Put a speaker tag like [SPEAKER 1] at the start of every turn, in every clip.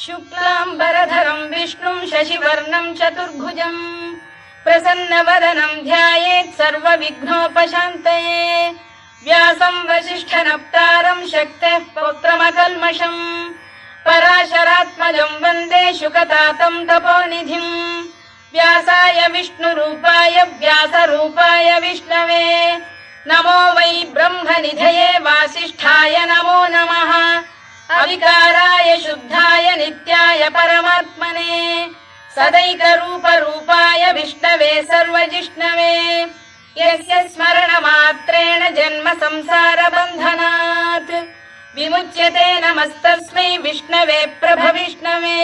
[SPEAKER 1] शुक्लाम्बरधरं विष्णुं शशिवर्णं चतुर्भुजं प्रसन्नवदनं ध्यायेत् सर्वविघ्नोपशान्तये। व्यासं वसिष्ठनप्तारं शक्तेः पौत्रमकल्मषम् पराशरात्मजं वन्दे शुकतातं तपोनिधिम्। व्यासाय विष्णुरूपाय व्यासरूपाय विष्णवे नमो वै ब्रह्मनिधये वासिष्ठाय नमो नमः। अविकाराय शुद्धाय नित्याय परमात्मने सदैकरूपरूपाय विष्णवे सर्वजिष्णवे यस्य स्मरणमात्रेण जन्म संसारबन्धनात् विमुच्यते। नमस्तस्मै विष्णवे प्रभविष्णवे।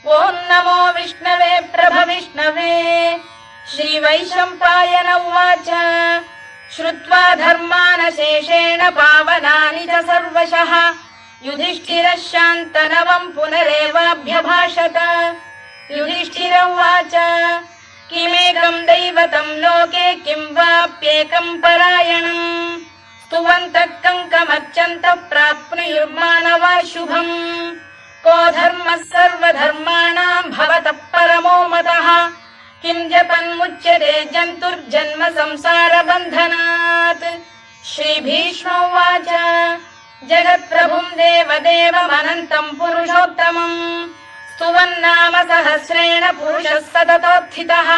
[SPEAKER 1] ॐ नमो विष्णवे प्रभविष्णवे। श्रीवैशम्पायन उवाच श्रुत्वा धर्मानशेषेण पावनानि च सर्वशः युधिष्ठिरः शान्तनवं पुनरेवाभ्यभाषत। युधिष्ठिर उवाच किमेकं दैवतं लोके किं वाप्येकं परायणम् स्तुवन्तः कङ्कमर्चन्तः प्राप्नुयुर्मानवा शुभम्। को धर्मः सर्वधर्माणां भवतः परमो मतः किं जपन्मुच्यते जन्तुर्जन्म संसारबन्धनात्। श्रीभीष्म उवाच जगत्प्रभुं देवदेवमनन्तं पुरुषोत्तमं स्तुवन्नाम सहस्रेण पुरुषः सततोत्थितः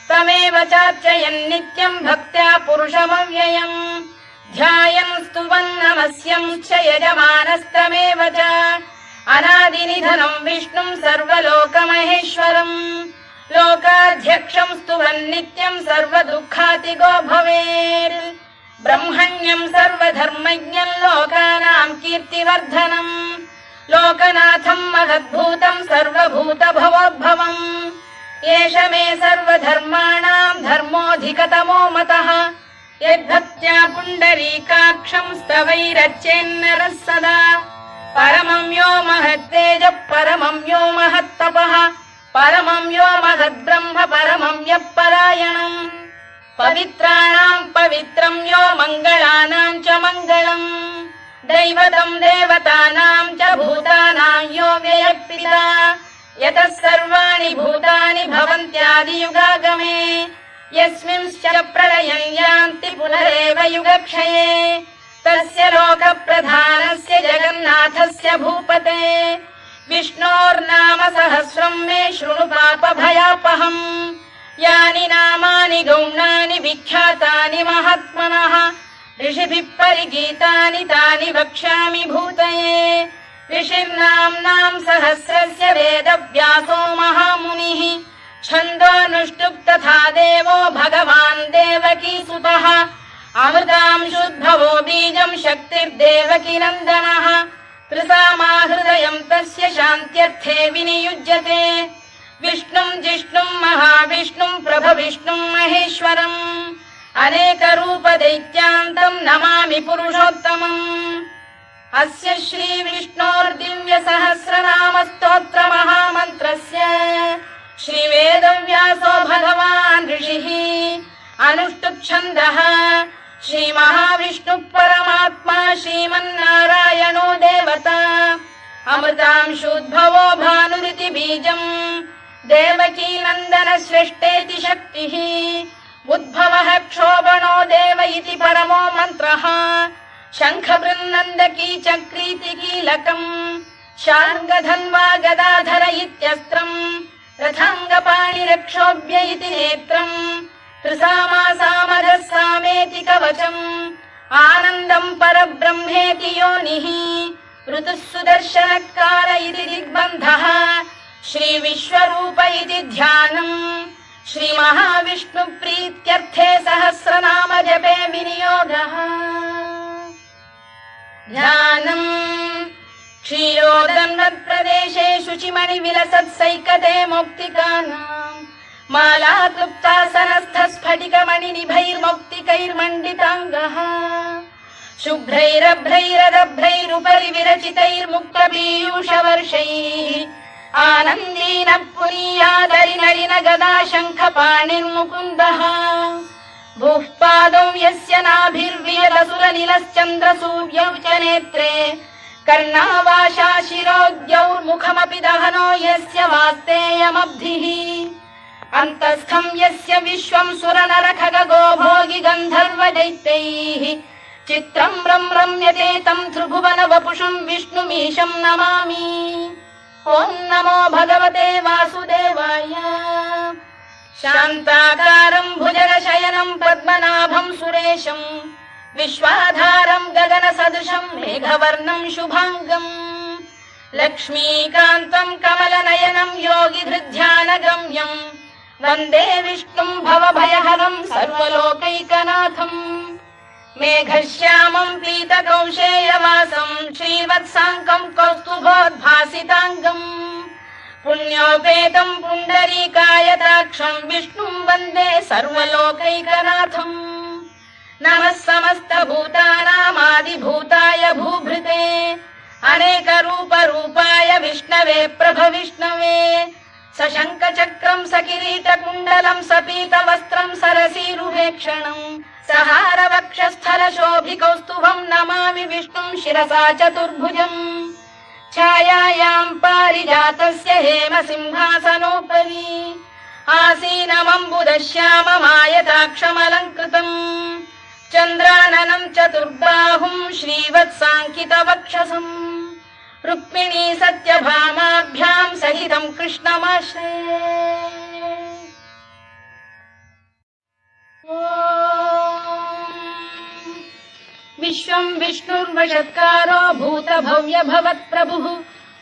[SPEAKER 1] तमेव चार्चयन् नित्यं भक्त्या पुरुषमव्ययम् ध्यायन् स्तुवन् नमस्यंश्च यजमानस्तमेव च अनादिनिधनं विष्णुं सर्वलोकमहेश्वरम् लोकाध्यक्षं स्तुवन् नित्यं सर्वदुःखातिगो भवेत्। ब्रह्मण्यं सर्वधर्मज्ञं लोकानां कीर्तिवर्धनम् लोकनाथं महद्भूतं सर्वभूतभवोद्भवम् एष मे सर्वधर्माणां धर्मोऽधिकतमो मतः यद्भक्त्या पुण्डरीकाक्षं स्तवैरर्चेन्नरः सदा। परमं यो महत्तेजः परमं यो महत्तपः परमं यो महद्ब्रह्म परमं यः परायणम् पवित्राणां पवित्रं यो मङ्गलानां च मङ्गलम् दैवतं देवतानां च भूतानां यो व्ययः यतः सर्वाणि भूतानि भवन्त्यादियुगागमे यस्मिंश्च प्रलयं यान्ति पुनरेव युगक्षये तस्य लोकप्रधानस्य जगन्नाथस्य भूपते विष्णोर्नाम सहस्रं मे शृणु पापभयापहम्। यानि नामानि गौणानि विख्यातानि महात्मनः ऋषिभिः परिगीतानि तानि वक्ष्यामि भूतये। ऋषिर्नाम्नां सहस्रस्य वेदव्यासो महामुनिः छन्दोऽनुष्टुप् तथा देवो भगवान् देवकीसुतः अमृतांशुद्भवो बीजं शक्तिर्देवकी नन्दनः त्रिसामा हृदयं तस्य शान्त्यर्थे विनियुज्यते। विष्णुं जिष्णुं महाविष्णुं प्रभविष्णुं महेश्वरम् अनेकरूपदैत्यान्तं नमामि पुरुषोत्तमम्। अस्य श्रीविष्णोर्दिव्यसहस्रनामस्तोत्रमहामन्त्रस्य श्रीवेदव्यासो भगवान् ऋषिः अनुष्टुप्-छन्दः श्रीमहाविष्णुः परमात्मा श्रीमन्नारायणो देवता अमृतांशुद्भवो भानुरिति बीजम् देवकी नन्दन सृष्टेति शक्तिः उद्भवः क्षोभणो देव इति परमो मन्त्रः शङ्खबृन्नन्दकी चक्रीति कीलकम् शार्ङ्गधन्वा गदाधर इत्यस्त्रम् रथाङ्गपाणिरक्षोभ्य इति नेत्रम् त्रिसामा सामरः सामेति कवचम् आनन्दम् परब्रह्मेति योनिः ऋतुः सुदर्शनकार इति दिग्बन्धः श्रीविश्वरूप इति ध्यानम् श्रीमहाविष्णुप्रीत्यर्थे सहस्रनाम जपे विनियोगः। ध्यानम् क्षीरोदन्वत्प्रदेशे शुचिमणिविलसत्सैकते मौक्तिकानाम् मालाक्लुप्तासनस्थस्फटिकमणिनिभैर्मौक्तिकैर्मण्डिताङ्गः शुभ्रैरभ्रैरदभ्रैरुपरि विरचितैर्मुक्तपीयूषवर्षैः आनन्दीन पुरीयादरिनलिन गदा शङ्खपाणिर्मुकुन्दः भूः पादौ यस्य नाभिर्वियदसुरनिलश्चन्द्रसूर्यौ च नेत्रे कर्णावाशा शिरोद्यौर्मुखमपि दहनो यस्य वास्तेयमब्धिः अन्तस्थम् यस्य विश्वम् सुरनरखगो भोगि गन्धर्वदैत्यैः चित्रम् रम्यते तम् त्रिभुवन वपुषम् विष्णुमीशम् नमामि। ॐ नमो भगवते वासुदेवाय। शान्ताकारम् भुजगशयनम् पद्मनाभम् सुरेशम् विश्वाधारम् गगनसदृशम् मेघवर्णम् शुभाङ्गम् लक्ष्मीकान्तम् कमलनयनम् योगिधृध्यानगम्यम् वन्दे विष्णुम् भवभयहरम् सर्वलोकैकनाथम् मेघश्यामम् पीतकौशेयवासम् श्रीवत्साङ्कम् कौस्तुभोद्भासिताङ्गम् पुण्योपेतम् पुण्डरीकायताक्षम् विष्णुम् वन्दे सर्वलोकैकनाथम्। नमः समस्तभूतानामादिभूताय भूभृते अनेकरूपरूपाय विष्णवे प्रभविष्णवे सशङ्खचक्रम् सकिरीटकुण्डलम् सपीतवस्त्रम् सरसीरुहेक्षणम् सहारवक्षस्थलशोभिकौस्तुभम् नमामि विष्णुम् शिरसा चतुर्भुजम् छायायाम् पारिजातस्य हेमसिंहासनोपरि आसीनमम्बुदश्याममायताक्षमलङ्कृतम् चन्द्राननम् चतुर्बाहुम् श्रीवत्साङ्कितवक्षसम् रुक्मिणी सत्यभामाभ्याम् सहितम् कृष्णमाश्रये। विश्वम् विष्णुर्वषत्कारो भूतभव्य भवत्प्रभुः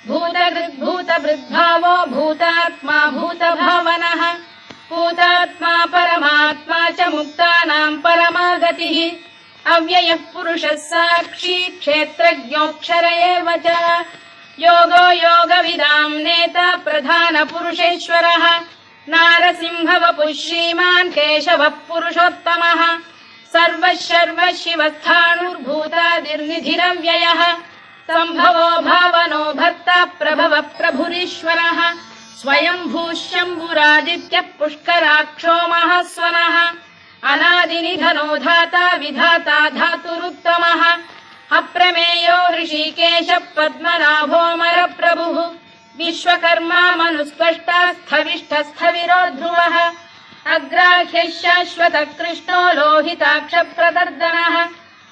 [SPEAKER 1] भूतभृद्भावो भूतात्मा भूतभावनः भूतात्मा परमात्मा च मुक्तानाम् परमागतिः अव्ययः पुरुषः साक्षी क्षेत्रज्ञोऽक्षर एव च योगो योगविदाम् नेता प्रधानपुरुषेश्वरः नारसिंहवपुः श्रीमान् केशवः पुरुषोत्तमः सर्वः शर्वः शिवस्थाणुर्भूतादिर्निधिरव्ययः सम्भवो भावनो भर्ता प्रभवः प्रभुरीश्वरः स्वयम्भूः शम्भुरादित्यः पुष्कराक्षो महास्वनः अनादिनिधनो धाता विधाता धातुरुत्तमः अप्रमेयो ऋषिकेशः पद्मनाभोऽमरप्रभुः विश्वकर्मा मनुस्पष्टा स्थविष्ठस्थविरो ध्रुवः अग्राह्यः शाश्वतः कृष्णो लोहिताक्षप्रदर्दनः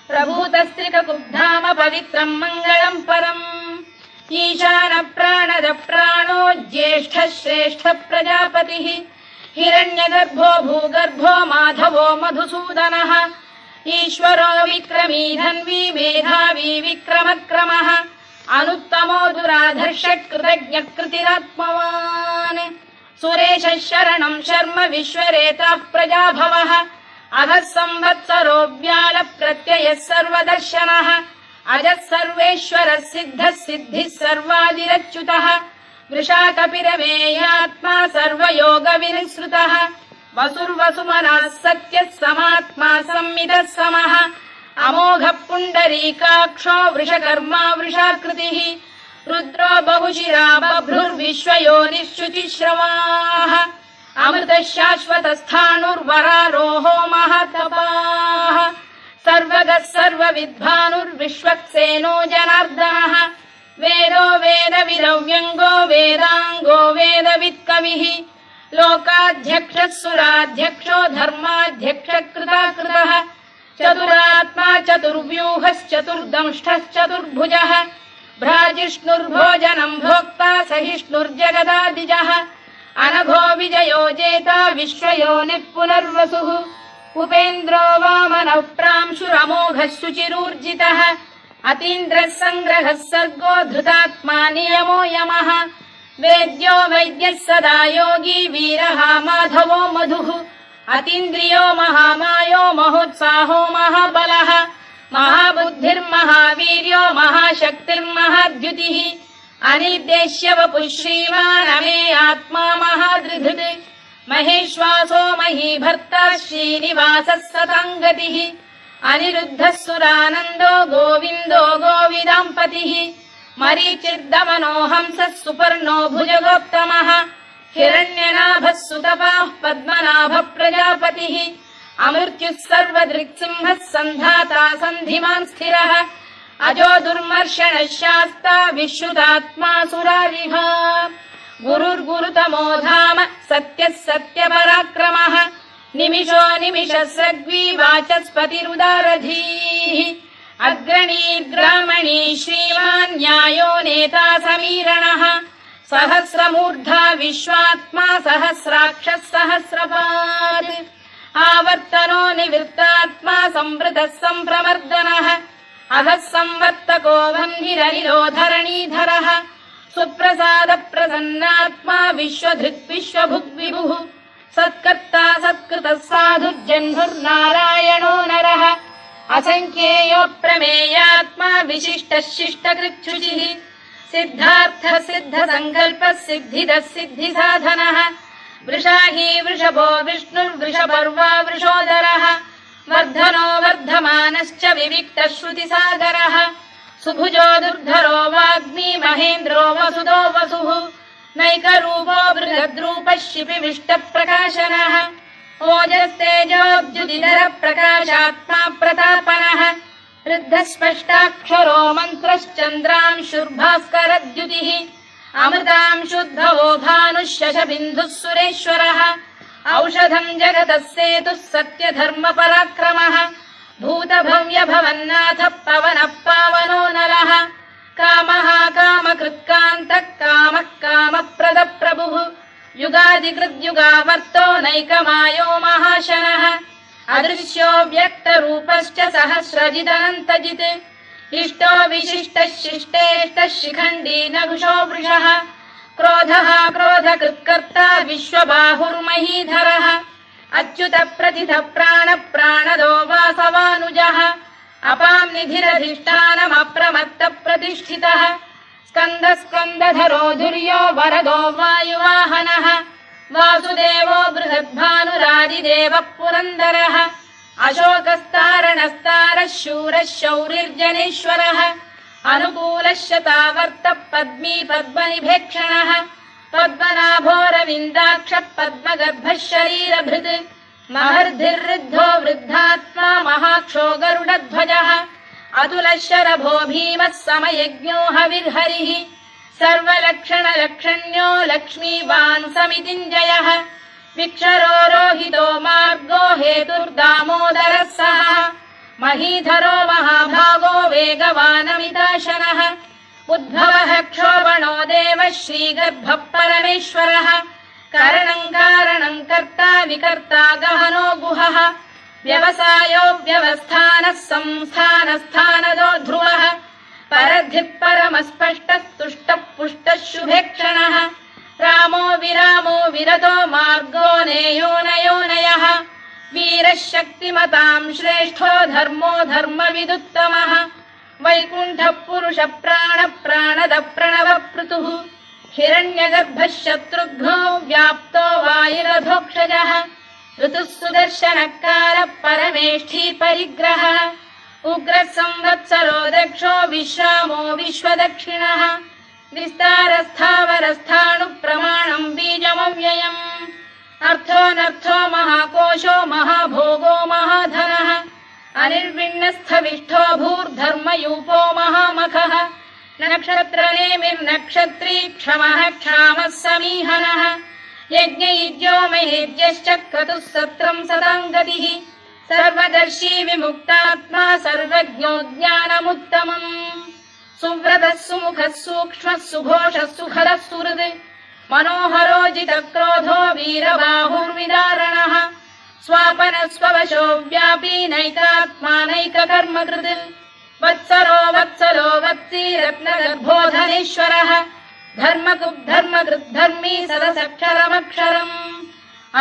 [SPEAKER 1] प्रभूतस्त्रिककुब्धाम पवित्रम् मङ्गलम् परम् ईशानः प्राणदः प्राणो ज्येष्ठः श्रेष्ठः प्रजापतिः हिरण्यगर्भो भूगर्भो माधवो मधुसूदनः ईश्वरो विक्रमी धन्वी मेधावी विक्रमक्रमः अनुत्तमो दुराधर्षः कृतज्ञः कृतिरात्मवान् सुरेशः शरणम् शर्म विश्वरेताः प्रजाभवः अधः संवत्सरो व्याल प्रत्ययः सर्वदर्शनः अजः सर्वेश्वरः सिद्धः सिद्धिः सर्वादिरच्युतः वृषाकपिरमेयात्मा सर्वयोगविनिःसृतः वसुर्वसुमनः सत्यः समात्मा संमितः समः अमोघः पुण्डरीकाक्षो वृषकर्मा वृषाकृतिः रुद्रो बहुशिरा बभ्रुर्विश्वयोनिश्चुतिश्रवाः अमृतः शाश्वतस्थाणुर्वरारोहो महातपाः सर्वगः सर्वविद्भानुर्विश्वक्सेनो जनार्दनः वेदो वेदविदव्यङ्गो वेदाङ्गो वेदवित्कविः लोकाध्यक्षः सुराध्यक्षो धर्माध्यक्षः कृताकृतः चतुरात्मा चतुर्व्यूहश्चतुर्दंष्टश्चतुर्भुजः भ्राजिष्णुर्भोजनम् भोक्ता सहिष्णुर्जगदादिजः अनघो विजयो जेता विश्वयोनिः पुनर्वसुः उपेन्द्रो वामनः प्रांशुरमोघः शुचिरूर्जितः अतीन्द्रः सङ्ग्रहः सर्गो धृतात्मा नियमो यमः वेद्यो वैद्यः सदा योगी वीरः माधवो मधुः अतीन्द्रियो महामायो महोत्साहो महाबलः महाबुद्धिर्महावीर्यो महाशक्तिर्महाद्युतिः अनिर्देश्य वपुः श्रीमान् अमे आत्मा महाधृधृत् महेश्वासो महीभर्ता श्रीनिवासः सताङ्गतिः अनिरुद्धः सुरानन्दो गोविन्दो गोविदाम्पतिः मरीचिर्दमनो हंसः सुपर्णो भुजगोत्तमः हिरण्यनाभः सुतपाः पद्मनाभः प्रजापतिः अमृत्युः सर्वदृक्सिंहः सन्धाता सन्धिमान् स्थिरः अजो दुर्मर्षणः शास्ता विश्रुतात्मा सुरारिः गुरुर्गुरुतमो धाम सत्यः सत्यपराक्रमः निमिषो निमिषस्रग्वी वाचस्पतिरुदारधीः अग्रणीर्ग्रामणी श्रीमान् न्यायो नेता समीरणः सहस्रमूर्धा विश्वात्मा सहस्राक्षः सहस्रपात् आवर्तनो निवृत्तात्मा संवृतः सम्प्रवर्धनः अधः संवर्तको वह्निरनिलो धरणीधरः सुप्रसाद प्रसन्नात्मा विश्वधृक् विश्वभुग्विभुः सत्कर्ता सत्कृतः साधुर्जह्नुर्नारायणो नरः असङ्ख्येयो प्रमेयात्मा विशिष्टः शिष्टकृच्छुचिः सिद्धार्थः सिद्धसङ्कल्पः सिद्धिदः सिद्धिसाधनः वृषाही वृषभो विष्णुर्वृषपर्वा वृषोदरः वर्धनो वर्धमानश्च विविक्तः श्रुतिसागरः सुभुजो दुर्धरो वाग्मी महेन्द्रो वसुदो वसुः नैकरूपो बृहद्रूपः शिपिविष्टप्रकाशनः ओजस्तेजोद्युतिधरः प्रकाशात्मा प्रतापनः वृद्धः स्पष्टाक्षरो मन्त्रश्चन्द्रांशुर्भास्करद्युतिः अमृतांशुद्धवो भानुः शशबिन्दुः सुरेश्वरः औषधम् जगतः सेतुः सत्यधर्मपराक्रमः भूतभव्यभवन्नाथः पवनः पावनो नरः कामः कामकृत्कान्तः कामः कामप्रदप्रभुः युगादिकृद्युगावर्तो नैकमायो महाशनः अदृश्यो व्यक्तरूपश्च सहस्रजिदनन्तजित् इष्टो विशिष्टः शिष्टेष्टः शिखण्डी नघुषो वृषः क्रोधः क्रोधकृत्कर्ता विश्वबाहुर्महीधरः अच्युत प्रतिथ प्राण प्राणदो वासवानुजः अपां निधिरधिष्ठानमप्रमत्त प्रतिष्ठितः स्कन्द स्कन्दधरो धुर्यो वरदो वायुवाहनः वासुदेवो बृहद्भानुरादिदेवः पुरन्दरः अशोकस्तारणस्तारः शूरः शौरिर्जनेश्वरः अनुकूलः शतावर्तः पद्मी पद्मनिभेक्षणः पद्मनाभोरविन्दाक्षः पद्मगर्भः शरीरभृत् महर्धिर्वृद्धो वृद्धात्मा महाक्षो गरुडध्वजः अतुलः शरभो भीमः समयज्ञो हविर्हरिः सर्वलक्षणलक्षण्यो लक्ष्मीवान् समितिञ्जयः विक्षरो रोहितो मार्गो हेतुर्दामोदरः सः महीधरो महाभागो वेगवानमिताशनः उद्भवः क्षोभणो देवः श्रीगर्भः परमेश्वरः करणम् कारणम् कर्ता विकर्ता गहनो गुहः व्यवसायो व्यवस्थानः संस्थानस्थानदो ध्रुवः परद्धिः परमस्पष्टः तुष्टः पुष्टः शुभेक्षणः रामो विरामो विरतो मार्गो नेयोनयोनयः वीरः शक्तिमताम् श्रेष्ठो धर्मो धर्मविदुत्तमः वैकुण्ठः पुरुष प्राण प्राणद प्रणवपृतुः हिरण्यगर्भः शत्रुघ्नो व्याप्तो वायुरधोक्षजः ऋतुः सुदर्शनकारः परमेष्ठी परिग्रहः उग्रः संवत्सरो दक्षो विश्रामो विश्वदक्षिणः विस्तारस्थावरस्थाणुः प्रमाणम् बीजमव्ययम् अर्थोऽनर्थो महाकोशो महाभोगो महाधनः अनिर्विण्णस्थविष्ठो भूर्धर्मयूपो महामखः नक्षत्रनेमिर्नक्षत्री क्षमः क्षामः समीहनः यज्ञयुज्यो महेज्यश्च क्रतुः सत्रम् सदाम् गतिः सर्वदर्शी विमुक्तात्मा सर्वज्ञो ज्ञानमुत्तमम् सुव्रतः सुमुखः सूक्ष्मः सुघोषः सुखदः सुहृद् मनोहरो जितक्रोधो वीरबाहुर्विदारणः स्वापनः स्ववशो व्यापी नैकात्मा नैककर्मकृत् वत्सरो वत्सलो वत्सी रत्नगर्भोधनेश्वरः धर्मकृद्धर्मी सदसक्षरमक्षरम्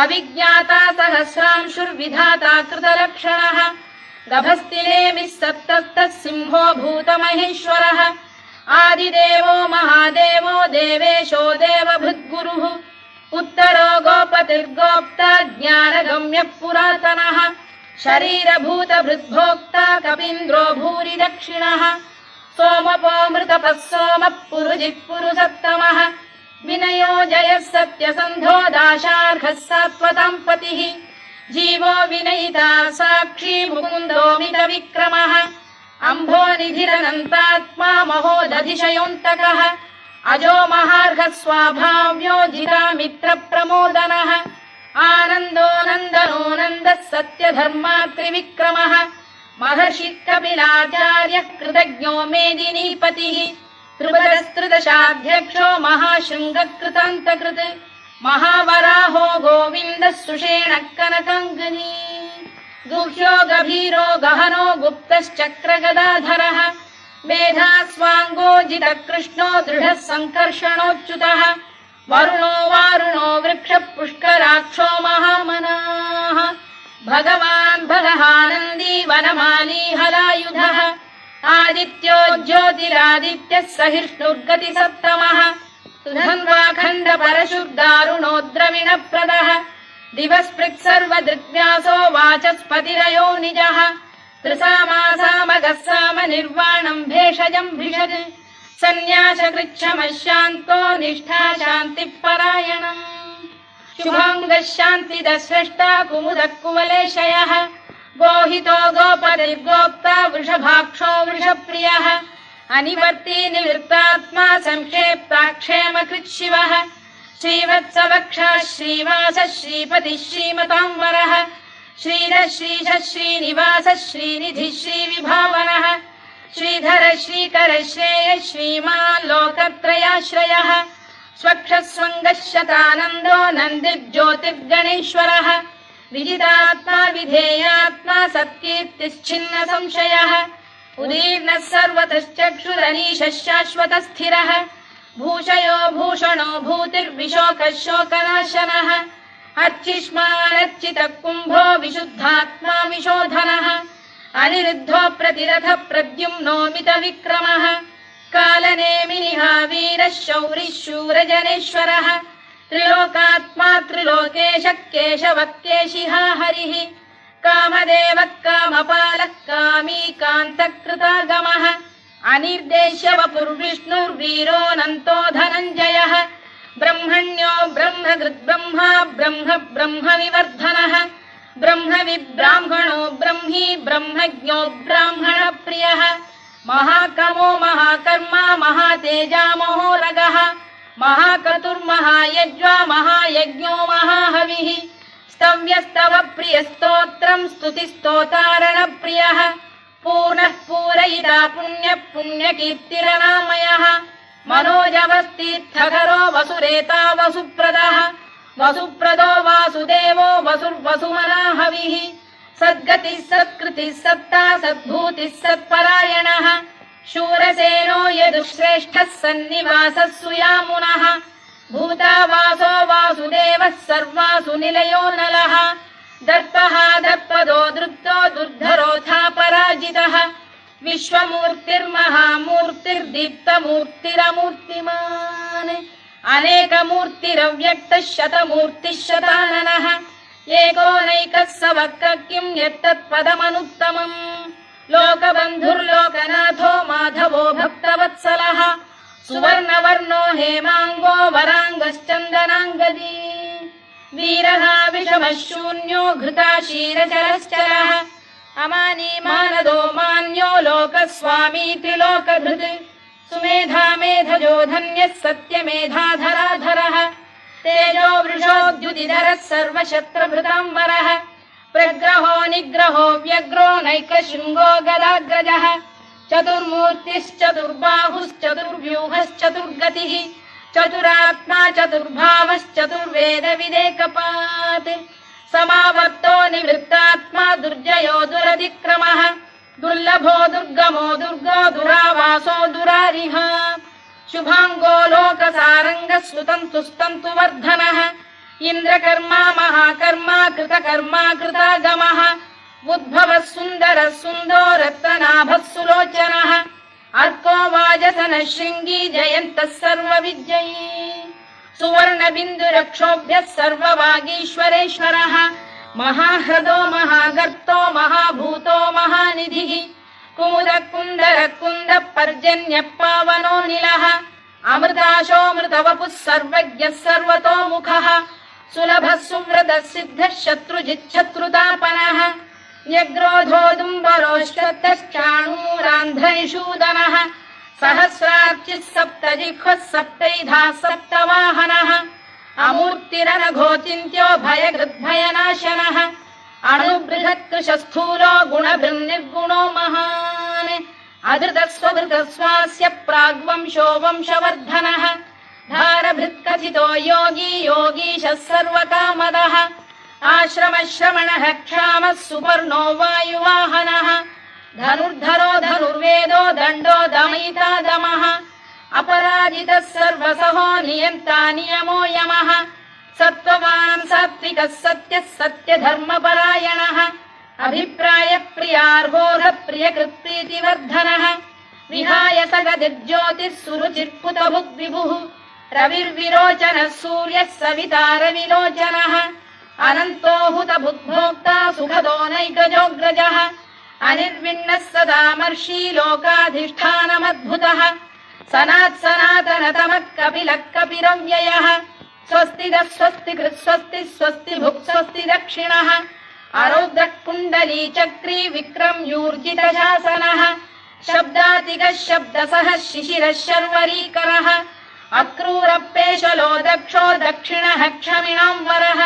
[SPEAKER 1] अविज्ञाता सहस्रांशुर्विधाता कृतलक्षणः गभस्तिनेमिः सप्तस्तः सिंहो भूतमहेश्वरः आदिदेवो महादेवो देवेशो देवभृद्गुरुः उत्तरो गोपतिर्गोप्ता ज्ञानगम्यः पुरातनः शरीरभूतभृद्भोक्ता कपीन्द्रो भूरि दक्षिणः सोमपोऽमृतपः सोमः पुरुजिः पुरुसत्तमः विनयो जयः सत्यसन्धो दाशार्हः सात्वताम् पतिः जीवो विनयिता साक्षी मुकुन्दो मितविक्रमः अम्भोनिधिरनन्तात्मा महोदधिशयोऽन्तकः अजो महार्घ स्वाभाव्यो जितामित्रप्रमोदनः आनन्दो नन्दनो नन्दः सत्यधर्मा त्रिविक्रमः महर्षि कपिलाचार्यः कृतज्ञो मेदिनीपतिः त्रिपदस्त्रिदशाध्यक्षो महाशृङ्गकृतान्तकृत् महावराहो गोविन्दः सुषेणः कनकाङ्गनी गुह्यो गभीरो गहनो गुप्तश्चक्रगदाधरः मेधास्वाङ्गो जितकृष्णो दृढः सङ्कर्षणोच्युतः वरुणो वारुणो वृक्षः पुष्कराक्षो महामनाः भगवान् भगहानन्दी वनमाली हलायुधः आदित्यो ज्योतिरादित्यः सहिष्णुर्गतिसत्तमः सुधन्वाखण्ड परशुर्दारुणो द्रविणप्रदः दिवस्पृक् सर्वदृग्व्यासो वाचस्पतिरयो निजः त्रिसामासामगः साम निर्वाणम् भेषजम् भिषज सन्न्यासकृच्छमः शान्तो निष्ठा शान्तिः परायणम् शुभाङ्गः शान्तिदः स्रष्टा कुमुदः कुवलेशयः गोहितो गोपतिर्गोप्ता वृषभाक्षो वृषप्रियः अनिवर्ती निवृत्तात्मा संक्षेप्ताक्षेमकृत् शिवः श्रीवत्सवक्षः श्रीवासः श्रीपतिः श्रीमताम्बरः श्रीधः श्रीशः श्रीनिवासः श्रीनिधिः श्रीविभावनः श्रीधर श्रीकर श्रेयः श्रीमान् लोकत्रयाश्रयः स्वक्षः स्वङ्गः शतानन्दो नन्दिर्ज्योतिर्गणेश्वरः विजितात्मा विधेयात्मा सत्कीर्तिश्छिन्न संशयः उदीर्णः सर्वतश्चक्षुरनीशः शाश्वतस्थिरः भूषयो भूषणो भूतिर्विशोकः शोकनाशनः अर्चिष्मानर्चितः कुम्भो विशुद्धात्मा विशोधनः अनिरुद्धो प्रतिरथ प्रद्युम्नो मितविक्रमः कालनेमिनिः वीरः शौरिः शूरजनेश्वरः त्रिलोकात्मा त्रिलोकेशः केशवः केशिहा हरिः कामदेवः कामपालः कामी कान्तकृतागमः अनिर्देश्य वपुर्विष्णुर्वीरोऽनन्तो धनञ्जयः ब्रह्मण्यो ब्रह्मकृद्ब्रह्मा ब्रह्म ब्रह्मविवर्धनः ब्रह्मविब्राह्मणो ब्रह्मी ब्रह्मज्ञो ब्राह्मणप्रियः महाकमो महाकर्मा महातेजा महोरगः महाक्रतुर्महायज्वा महायज्ञो महाहविः स्तव्यस्तव प्रियस्तोत्रम् स्तुतिस्तोतारणप्रियः पूर्णः पूरयिता पुण्यः पुण्यकीर्तिरनामयः मनोजवस्तीर्थकरो वसुरेता वसुप्रदः वसुप्रदो वासुदेवो वसुर्वसुमनाहविः सद्गतिः सत्कृतिः सत्ता सद्भूतिः सत्परायणः शूरसेनो यदुश्रेष्ठः सन्निवासः सुयामुनः भूतावासो वासुदेवः सर्वासु निलयो नलः दर्पः दर्पदो दृप्तो दुर्धरोऽथा पराजितः विश्वमूर्तिर्महामूर्तिर्दीप्तमूर्तिरमूर्तिमान् अनेकमूर्तिरव्यक्तः शतमूर्तिः शताननः एकोनैकः स वक्र किम् यत्तत्पदमनुत्तमम् लोकबन्धुर्लोकनाथो माधवो भक्तवत्सलः सुवर्णवर्णो हेमाङ्गो वराङ्गश्चन्दनाङ्गदी वीरः विषमः शून्यो घृताशीरचरश्चरः अमानी मानदो मान्यो लोकस्वामी त्रिलोकधृत् सुमेधा मेधजो धन्यः सत्यमेधाधराधरः तेजो वृषोद्युतिधरः सर्वशत्रभृताम्बरः प्रग्रहो निग्रहो व्यग्रो नैकशृङ्गो गदाग्रजः चतुर्मूर्तिश्चतुर्बाहुश्चतुर्व्यूहश्चतुर्गतिः चतुरात्मा चतुर्भावश्चतुर्वेदविदेकपात् समावर्तो निवृत्तात्मा दुर्जयो दुरतिक्रमः दुर्लभो दुर्गमो दुर्गो दुरावासो दुरारिः शुभाङ्गो लोकसारङ्गः स्तुतन्तु वर्धनः इन्द्रकर्मा महाकर्मा कृतकर्मा कृतागमः उद्भवः सुन्दरः सुन्दो रत्ननाभः सुलोचनः अर्को वाजसनः शृङ्गी जयन्तः सर्वविजयी सुवर्णबिन्दुरक्षोभ्यः सर्ववागीश्वरेश्वरः महाह्रदो महागर्तो महाभूतो महानिधिः कुमुदः कुन्दरः कुन्दः पर्जन्यः पावनो निलः अमृताशोऽमृतवपुः सर्वज्ञः सर्वतोमुखः सुलभः सुव्रतः सिद्धः शत्रुजिच्छत्रुतापनः न्यग्रोधोदुम्बरोश्चतश्चाणूरा सान्ध्रनिषूदनः सहस्रार्चिः सप्तजिह्वः सप्तैधाः सप्तवाहनः अमूर्तिरनघोचिन्त्यो भयकृद्भयनाशनः अणुबृहत्कृशस्थूलो गुणभृन्निर्गुणो महान् अधृतस्वधृतस्वास्य प्राग्वंशो वंशवर्धनः भारभृत्कथितो योगी योगीशः सर्वकामदः आश्रमश्रमणः क्षामः सुपर्णो वायुवाहनः धनुर्धरो धनुर्वेदो दण्डो दमयिता दमः अपराजितः सर्वसहो नियन्ता नियमो यमः सत्त्ववान् सात्विकः सत्यः सत्यधर्मपरायणः अभिप्रायप्रियार्होः प्रियकृत्प्रीतिवर्धनः विहाय सगदिर्ज्योतिः सुरुचिर्पुतभुग्विभुः रविर्विरोचनः सूर्यः सविता रविलोचनः अनन्तो हुतभुग्भोक्ता सुखदो नैकजोऽग्रजः अनिर्विण्णः सदामर्षी लोकाधिष्ठानमद्भुतः सनातनतमः कपिलः कपिरव्ययः स्वस्तिदः स्वस्तिकृत् स्वस्ति स्वस्ति भुक् स्वस्ति दक्षिणः आरौद्रः कुण्डली चक्री विक्रम्यूर्जितशासनः शब्दातिगः शब्दसः शिशिरः शर्वरीकरः अक्रूरपेशलो दक्षो दक्षिणः क्षमिणाम्बरः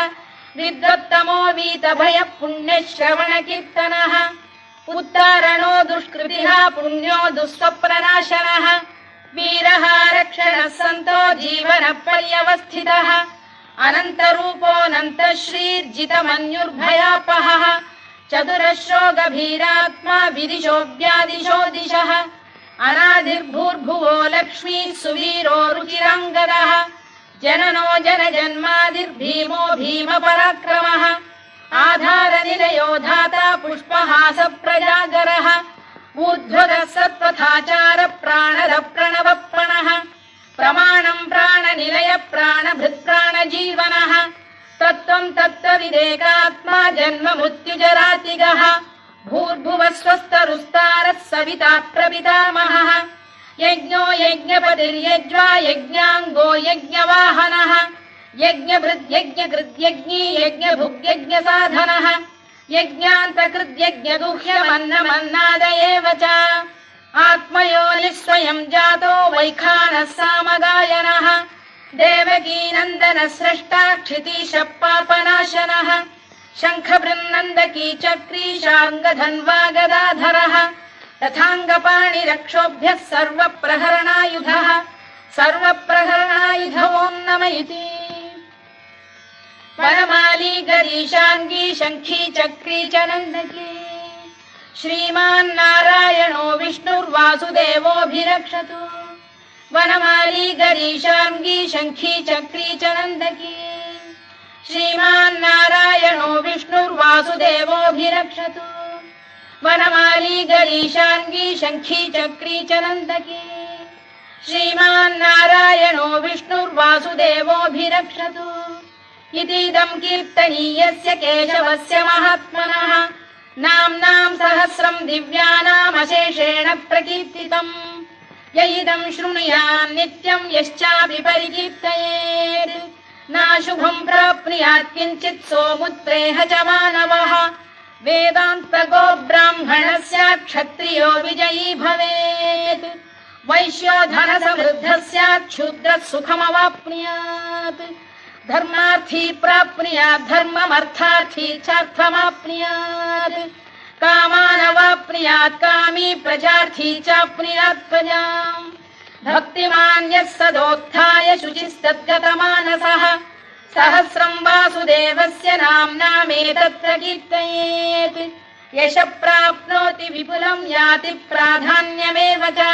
[SPEAKER 1] विद्वत्तमो वीतभयः पुण्यश्रवणकीर्तनः उत्तारणो दुष्कृतिः पुण्यो दुःस्वप्ननाशनः वीरः रक्षणः सन्तो जीवनपर्यवस्थितः अनन्तरूपोऽनन्तश्रीर्जितमन्युर्भयापहः चतुरश्रो गभीरात्मा विदिशो व्यादिशो दिशः अनादिर्भूर्भुवो लक्ष्मी सुवीरो रुचिराङ्गदः जननो जनजन्मादिर्भीमो भीमपराक्रमः आधारनिलयो धाता पुष्पहास प्रजागरः ऊर्ध्वरः सत्पथाचार प्राणर प्रणवप्रणः प्रमाणम् प्राणनिलय प्राणभृत्प्राणजीवनः तत्त्वम् तत्त्वविदेकात्मा जन्म मृत्युजरातिगः भूर्भुवः स्वस्तरुस्तारः सविता प्रपितामहः यज्ञो यज्ञपतिर्यज्वा यज्ञाङ्गो यज्ञवाहनः यज्ञभृद्यज्ञकृद्यज्ञी यज्ञभुग्यज्ञसाधनः यज्ञान्तकृद्यज्ञदुह्यमन्नमन्नाद एव च आत्मयोनिः स्वयम् जातो वैखानः सामगायनः देवकीनन्दनः स्रष्टा क्षितीशः पापनाशनः शङ्खबृन्नन्दकी चक्री शार्ङ्गधन्वा गदाधरः रथाङ्गपाणिरक्षोभ्यः सर्वप्रहरणायुधः सर्वप्रहरणायुध ॐ नम इति वनमाली गरीशाङ्गी शङ्खी चक्री च नन्दकी श्रीमान्नारायणो विष्णुर्वासुदेवोऽभिरक्षतु वनमाली गरीशाङ्गी शङ्खी चक्री च नन्दकी श्रीमान्नारायणो विष्णुर्वासुदेवोऽभिरक्षतु वनमाली गरीशाङ्गी शङ्खी चक्री च नन्दकी श्रीमान्नारायणो विष्णुर्वासुदेवोऽभिरक्षतु इतीदम् कीर्तनीयस्य केशवस्य महात्मनः नाम्नाम् सहस्रम् दिव्यानामशेषेण प्रकीर्तितम् य इदम् शृणुयान् नित्यम् यश्चापि परिकीर्तयेत् नाशुभम् प्राप्नुयात् किञ्चित् सोमुत्रेह च मानवः वेदान्तको ब्राह्मणः स्यात् क्षत्रियो विजयी भवेत् वैश्यो धनसमृद्धः स्यात् शूद्रः सुखमवाप्नुयात् धर्मार्थी प्राप्नुयात् धर्ममर्थार्थी चार्थमाप्नुयात् कामानवाप्नुयात् कामी प्रजार्थी चाप्नुयात् प्रजाम् भक्तिमान् यः सदोत्थाय शुचिस्तद्गतमानसः सहस्रम् वासुदेवस्य नाम्नामेतत्र कीर्तयेत् यशः प्राप्नोति विपुलम् याति प्राधान्यमेव च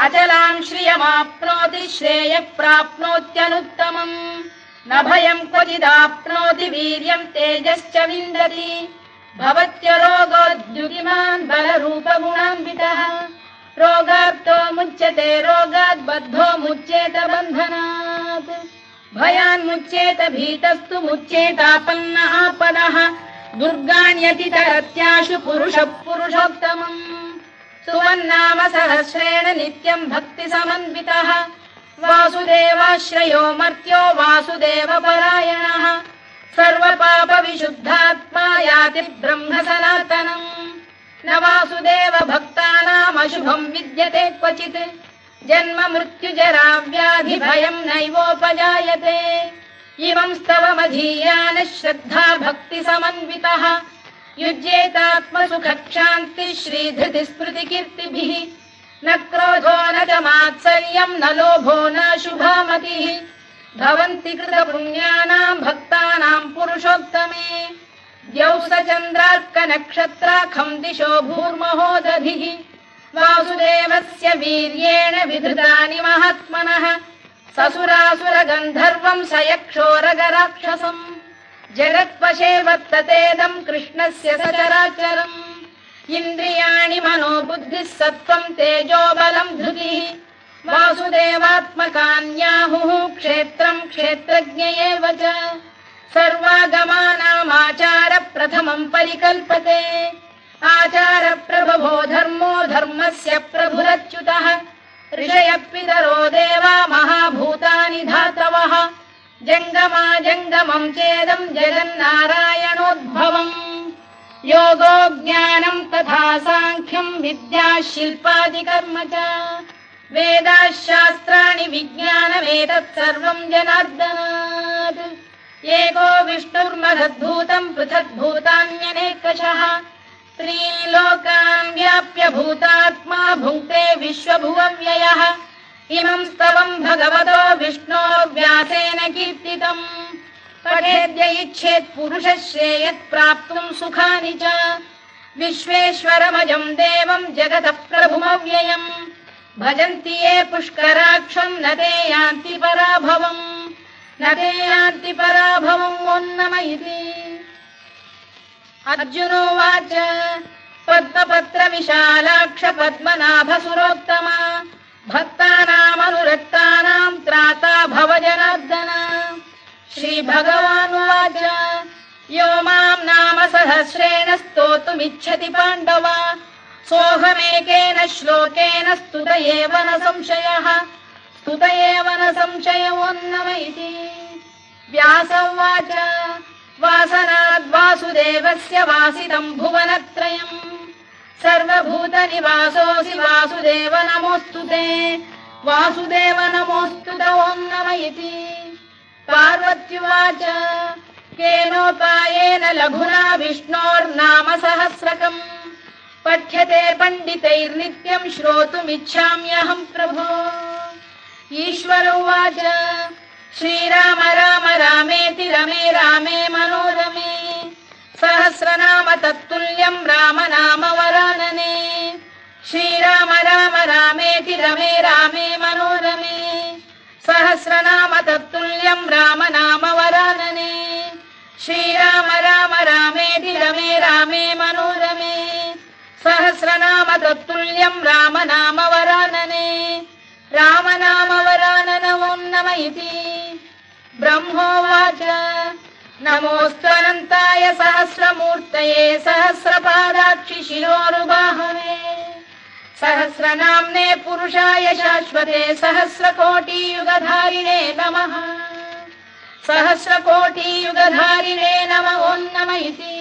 [SPEAKER 1] अचलाम् श्रियमाप्नोति श्रेयः प्राप्नोत्यनुत्तमम् न भयम् क्वचिदाप्नोति वीर्यम् तेजश्च विन्दति भवत्यरोगोद्युतिमान् बलरूपगुणान्वितः रोगार्तो मुच्यते रोगात् बद्धो मुच्येत बन्धनात् भयान्मुच्येत भीतस्तु मुच्येतापन्नः आपदः दुर्गाण्यतितरत्याशु पुरुषः पुरुषोत्तमम् सुवन्नाम सहस्रेण नित्यम् भक्तिसमन्वितः वासुदेवाश्रयो मर्त्यो वासुदेवपरायणः सर्वपापविशुद्धात्मा याति ब्रह्म सनातनम् न वासुदेव भक्तानामशुभम् क्वचित् जन्म मृत्युजरा व्याधि भयम् नैवोपजायते इमं स्तवमधीयानः श्रद्धा भक्ति समन्वितः युज्येतात्मसुखक्षान्तिः श्रीधृतिस्मृतिकीर्तिभिः न क्रोधो न च मात्सर्यम् न लोभो न शुभामतिः भवन्ति कृतपुण्यानाम् भक्तानाम् पुरुषोत्तमे द्यौसचन्द्रार्कनक्षत्राखम् दिशो भूर्महोदधिः वासुदेवस्य वीर्येण विधृतानि महात्मनः ससुरासुरगन्धर्वम् स यक्षोरगराक्षसम् जगत्वशे वर्ततेदम् कृष्णस्य सचराचरम् इन्द्रियाणि मनो बुद्धिः सत्त्वम् तेजो बलम् धृतिः वासुदेवात्मकान्याहुः क्षेत्रम् क्षेत्रज्ञ एव च सर्वागमानामाचार प्रथमम् परिकल्पते आचार प्रभवो धर्मो धर्मस्य प्रभुरच्युतः ऋषयः पितरो देवा महाभूतानि धातवः जङ्गमा जङ्गमम् चेदम् जगन्नारायणोद्भवम् योगो ज्ञानम् तथा साङ्ख्यम् विद्या शिल्पादिकर्म च वेदाः शास्त्राणि विज्ञानमेतत् सर्वम् जनार्दनात् एको विष्णुर्महद्भूतम् पृथग्भूतान्यनेकशः त्रीन् लोकान् व्याप्य भूतात्मा भुङ्क्ते विश्वभुवव्ययः इमम् स्तवम् भगवतो विष्णोर्व्यासेन कीर्तितम् पठेद्य इच्छेत् पुरुषः श्रेयत् प्राप्तुम् सुखानि च विश्वेश्वरमजम् देवम् जगतः प्रभुमव्ययम् भजन्ति ये पुष्कराक्षम् न ते यान्ति पराभवम् न ते यान्ति पराभवम् ओन्नम इति अर्जुनोवाच पद्मपत्र विशालाक्ष पद्मनाभसुरोत्तमा भक्तानामनुरक्तानाम् त्राता भव जनार्दन श्रीभगवानुवाच यो माम् नाम सहस्रेण स्तोतुमिच्छति पाण्डव सोऽहमेकेन श्लोकेन स्तुत एव न संशयः स्तुत एव न संशयोन्नम इति व्यास उवाच वासनाद् वासुदेवस्य वासितम् भुवनत्रयम् सर्वभूतनिवासोऽसि वासुदेव नमोऽस्तु ते वासुदेव नमोऽस्तु ते ओन्नम इति पार्वत्युवाच केनोपायेन लघुना विष्णोर्नाम सहस्रकम् पठ्यते पण्डितैर्नित्यम् श्रोतुमिच्छाम्यहम् प्रभो ईश्वर उवाच श्रीराम राम रामेति रमे रामे मनोरमे सहस्रनाम तत्तुल्यम् राम नाम वरानने श्रीराम राम रामेति रमे रामे मनोरमे सहस्रनाम तत्तुल्यम् राम नाम वरानने श्रीराम राम रामेति रमे रामे मनोरमे सहस्रनाम तत्तुल्यम् राम नाम वरानने राम नाम वरानन ओन्नम इति ब्रह्मोवाच नमोऽस्त्वनन्ताय सहस्रमूर्तये सहस्रपादाक्षि शिरोरुबाहवे सहस्रनाम्ने पुरुषाय शाश्वते सहस्रकोटियुगधारिणे नमः सहस्रकोटियुगधारिणे नम ओन्नम इति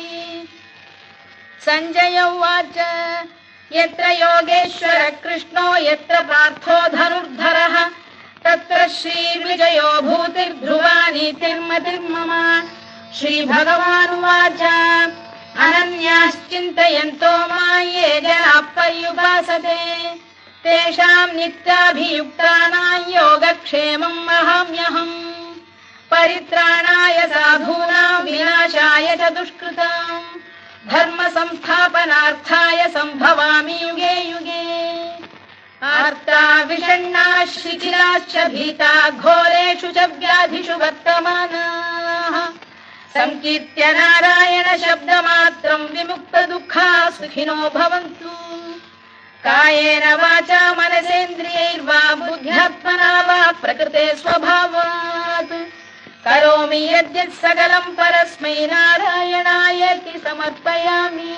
[SPEAKER 1] सञ्जय उवाच यत्र योगेश्वर कृष्णो यत्र पार्थो धनुर्धरः तत्र श्रीविजयो भूतिर्ध्रुवा नीतिर्मतिर्मम श्रीभगवानुवाच अनन्याश्चिन्तयन्तो मां ये जनाः पर्युपासते तेषाम् नित्याभियुक्तानां योगक्षेमम् वहाम्यहम् परित्राणाय साधूनां विनाशाय च दुष्कृताम् धर्म संस्थापनार्थाय सम्भवामि युगे युगे आर्ता विषण्णाः शिथिलाश्च भीता घोरेषु च व्याधिषु वर्तमानाः संकीर्त्य नारायण शब्दमात्रम् विमुक्तदुःखाः सुखिनो भवन्तु कायेन वाचा मनसेन्द्रियैर्वा बुद्ध्यात्मना वा प्रकृते स्वभावात् करोमि यद्यत् सकलम् परस्मै नारायणायेति समर्पयामि।